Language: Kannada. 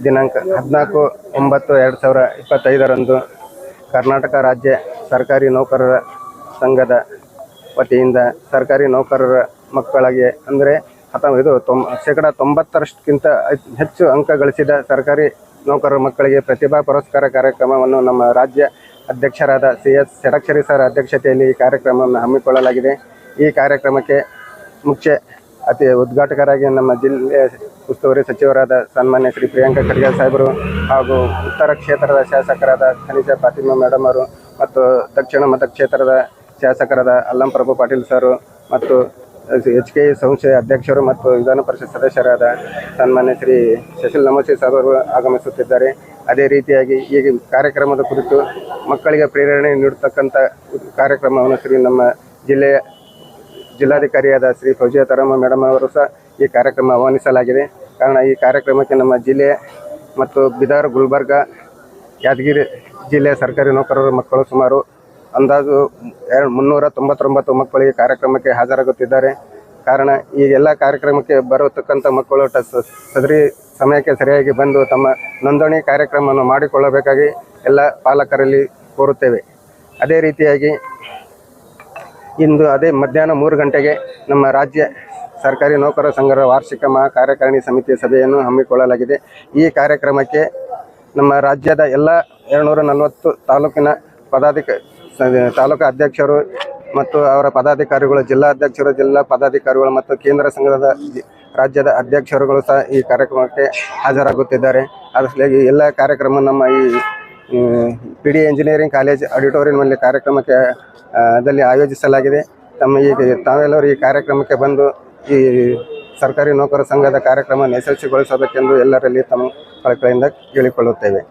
ದಿನಾಂಕ 14/9/2025ರಂದು ಕರ್ನಾಟಕ ರಾಜ್ಯ ಸರ್ಕಾರಿ ನೌಕರರ ಸಂಘದ ವತಿಯಿಂದ ಸರ್ಕಾರಿ ನೌಕರರ ಮಕ್ಕಳಿಗೆ ಅಂದರೆ ಇದು 90%ಕ್ಕಿಂತ ಹೆಚ್ಚು ಅಂಕ ಗಳಿಸಿದ ಸರ್ಕಾರಿ ನೌಕರರ ಮಕ್ಕಳಿಗೆ ಪ್ರತಿಭಾ ಪುರಸ್ಕಾರ ಕಾರ್ಯಕ್ರಮವನ್ನು ನಮ್ಮ ರಾಜ್ಯ ಅಧ್ಯಕ್ಷರಾದ CS ಷಡಕ್ಷರಿ ಸರ್ ಅಧ್ಯಕ್ಷತೆಯಲ್ಲಿ ಈ ಕಾರ್ಯಕ್ರಮವನ್ನು ಹಮ್ಮಿಕೊಳ್ಳಲಾಗಿದೆ. ಈ ಕಾರ್ಯಕ್ರಮಕ್ಕೆ ಮುಖ್ಯ ಉದ್ಘಾಟಕರಾಗಿ ನಮ್ಮ ಜಿಲ್ಲೆಯ ಉಸ್ತುವಾರಿ ಸಚಿವರಾದ ಸನ್ಮಾನ್ಯ ಶ್ರೀ ಪ್ರಿಯಾಂಕಾ ಖರ್ಗೆ ಸಾಹೇಬರು ಹಾಗೂ ಉತ್ತರ ಕ್ಷೇತ್ರದ ಶಾಸಕರಾದ ಖನಿಜಾ ಫಾತಿಮಾ ಮೇಡಮ್ ಅವರು ಮತ್ತು ದಕ್ಷಿಣ ಮತಕ್ಷೇತ್ರದ ಶಾಸಕರಾದ ಅಲ್ಲಂ ಪ್ರಭು ಪಾಟೀಲ್ ಸರ್ ಮತ್ತು HKE ಸಂಸ್ಥೆಯ ಅಧ್ಯಕ್ಷರು ಮತ್ತು ವಿಧಾನ ಪರಿಷತ್ ಸದಸ್ಯರಾದ ಸನ್ಮಾನ್ಯ ಶ್ರೀ ಶಶಿಲ್ ನಮೋಸಿ ಸಾಹೇಬ್ ಅವರು ಆಗಮಿಸುತ್ತಿದ್ದಾರೆ. ಅದೇ ರೀತಿಯಾಗಿ ಈ ಕಾರ್ಯಕ್ರಮದ ಕುರಿತು ಮಕ್ಕಳಿಗೆ ಪ್ರೇರಣೆ ನೀಡತಕ್ಕಂಥ ಕಾರ್ಯಕ್ರಮವನ್ನು ನಮ್ಮ ಜಿಲ್ಲಾಧಿಕಾರಿಯಾದ ಶ್ರೀ ಫೌಜಿಯಾ ತರಮ್ಮ ಮೇಡಮ್ ಅವರು ಸಹ ಈ ಕಾರ್ಯಕ್ರಮ ಆಹ್ವಾನಿಸಲಾಗಿದೆ. ಕಾರಣ ಈ ಕಾರ್ಯಕ್ರಮಕ್ಕೆ ನಮ್ಮ ಜಿಲ್ಲೆ ಮತ್ತು ಬೀದರ್, ಗುಲ್ಬರ್ಗ, ಯಾದಗಿರಿ ಜಿಲ್ಲೆಯ ಸರ್ಕಾರಿ ನೌಕರರ ಮಕ್ಕಳು ಸುಮಾರು ಅಂದಾಜು 399 ಮಕ್ಕಳು ಈ ಕಾರ್ಯಕ್ರಮಕ್ಕೆ ಹಾಜರಾಗುತ್ತಿದ್ದಾರೆ. ಕಾರಣ ಈ ಎಲ್ಲ ಕಾರ್ಯಕ್ರಮಕ್ಕೆ ಬರತಕ್ಕಂಥ ಮಕ್ಕಳು ಸದರಿ ಸಮಯಕ್ಕೆ ಸರಿಯಾಗಿ ಬಂದು ತಮ್ಮ ನೋಂದಣಿ ಕಾರ್ಯಕ್ರಮವನ್ನು ಮಾಡಿಕೊಳ್ಳಬೇಕಾಗಿ ಎಲ್ಲ ಪಾಲಕರಲ್ಲಿ ಕೋರುತ್ತೇವೆ. ಅದೇ ರೀತಿಯಾಗಿ ಇಂದು ಮಧ್ಯಾಹ್ನ 3 ಗಂಟೆಗೆ ನಮ್ಮ ರಾಜ್ಯ ಸರ್ಕಾರಿ ನೌಕರರ ಸಂಘದ ವಾರ್ಷಿಕ ಮಹಾ ಕಾರ್ಯಕಾರಿಣಿ ಸಮಿತಿಯ ಸಭೆಯನ್ನು ಹಮ್ಮಿಕೊಳ್ಳಲಾಗಿದೆ. ಈ ಕಾರ್ಯಕ್ರಮಕ್ಕೆ ನಮ್ಮ ರಾಜ್ಯದ ಎಲ್ಲ 240 ತಾಲೂಕಿನ ತಾಲೂಕು ಅಧ್ಯಕ್ಷರು ಮತ್ತು ಅವರ ಪದಾಧಿಕಾರಿಗಳು, ಜಿಲ್ಲಾ ಅಧ್ಯಕ್ಷರು, ಜಿಲ್ಲಾ ಪದಾಧಿಕಾರಿಗಳು ಮತ್ತು ಕೇಂದ್ರ ಸಂಘದ ರಾಜ್ಯದ ಅಧ್ಯಕ್ಷರುಗಳು ಸಹ ಈ ಕಾರ್ಯಕ್ರಮಕ್ಕೆ ಹಾಜರಾಗುತ್ತಿದ್ದಾರೆ. ಅದರಲ್ಲಿ ಎಲ್ಲ ಕಾರ್ಯಕ್ರಮ ನಮ್ಮ ಈ PD ಇಂಜಿನಿಯರಿಂಗ್ ಕಾಲೇಜ್ ಆಡಿಟೋರಿಯಂನಲ್ಲಿ ಕಾರ್ಯಕ್ರಮಕ್ಕೆ ಆಯೋಜಿಸಲಾಗಿದೆ. ತಾವೆಲ್ಲರೂ ಈ ಕಾರ್ಯಕ್ರಮಕ್ಕೆ ಬಂದು ಈ ಸರ್ಕಾರಿ ನೌಕರರ ಸಂಘದ ಕಾರ್ಯಕ್ರಮ ಯಶಸ್ವಿಗೊಳಿಸಬೇಕೆಂದು ಎಲ್ಲರಲ್ಲಿ ತಮ್ಮ ಕಳಕಳಿಯಿಂದ ಕೇಳಿಕೊಳ್ಳುತ್ತೇವೆ.